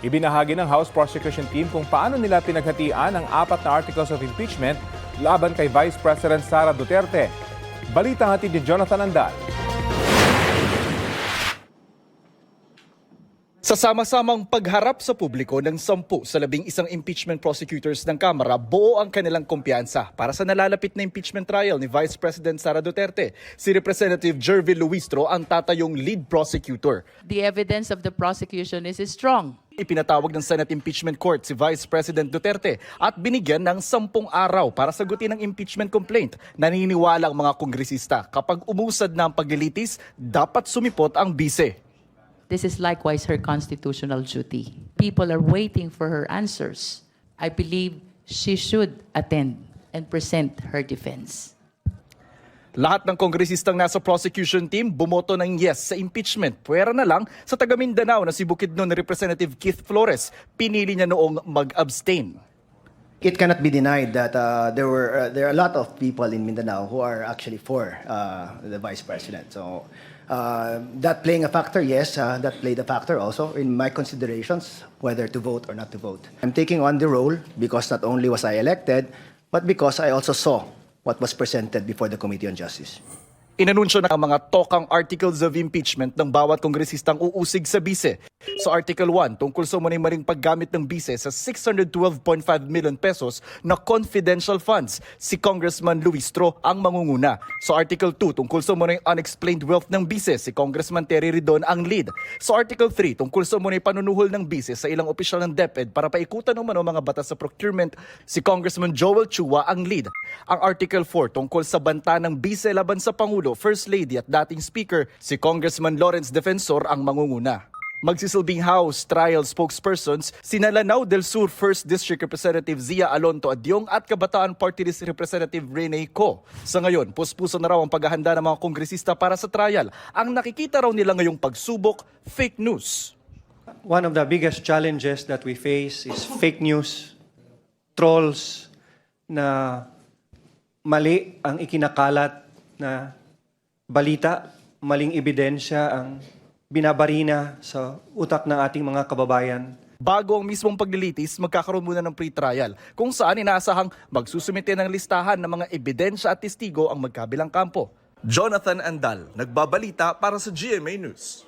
Ibinahagi ng House Prosecution Team kung paano nila pinaghatian ang 4 na articles of impeachment laban kay Vice President Sara Duterte. Balita hatid ni Jonathan Andal. Sa sama-samang pagharap sa publiko ng 10 sa 11 impeachment prosecutors ng Kamara, buo ang kanilang kumpiyansa para sa nalalapit na impeachment trial ni Vice President Sara Duterte. Si Representative Jervil Luistro ang tatayong lead prosecutor. The evidence of the prosecution is strong. Ipinatawag ng Senate Impeachment Court si Vice President Duterte at binigyan ng 10 araw para sagutin ang impeachment complaint. Naniniwala ang mga kongresista kapag umusad na ang paglilitis, dapat sumipot ang bise. This is likewise her constitutional duty. People are waiting for her answers. I believe she should attend and present her defense. Lahat ng kongresistang nasa prosecution team bumoto ng yes sa impeachment. Puwera na lang sa taga Mindanao na si Bukidnon Representative Keith Flores. Pinili niya noong mag-abstain. It cannot be denied that there are a lot of people in Mindanao who are actually for the Vice President. So that playing a factor, yes, that played a factor also in my considerations whether to vote or not to vote. I'm taking on the role because not only was I elected, but because I also saw what was presented before the Committee on Justice. Inanunsyo na ang mga tokang articles of impeachment ng bawat kongresistang uusig sa bise. Sa Article 1, tungkol sa maring paggamit ng bise sa 612.5 million pesos na confidential funds, si Congressman Luistro ang mangunguna. Sa Article 2, tungkol sa maring unexplained wealth ng bise, si Congressman Terry Ridon ang lead. Sa Article 3, tungkol sa maring panunuhol ng bise sa ilang opisyal ng DepEd para paikutan naman ang mga batas sa procurement, si Congressman Joel Chua ang lead. Ang Article 4, tungkol sa banta ng bise laban sa Pangulo, First Lady at dating Speaker, si Congressman Lawrence Defensor ang mangunguna. Magsisilbing House Trial Spokespersons, sina Lanao del Sur 1st District Representative Zia Alonto Adyong at Kabataan Party List Representative Rene Co. Sa ngayon, puspuso na raw ang paghahanda ng mga kongresista para sa trial. Ang nakikita raw nila ngayong pagsubok, fake news. One of the biggest challenges that we face is fake news, trolls na mali ang ikinakalat na balita, maling ebidensya ang binabarina sa utak ng ating mga kababayan. Bago ang mismong paglilitis, magkakaroon muna ng pre-trial kung saan inaasahang magsusumite ng listahan ng mga ebidensya at testigo ang magkabilang kampo. Jonathan Andal, nagbabalita para sa GMA News.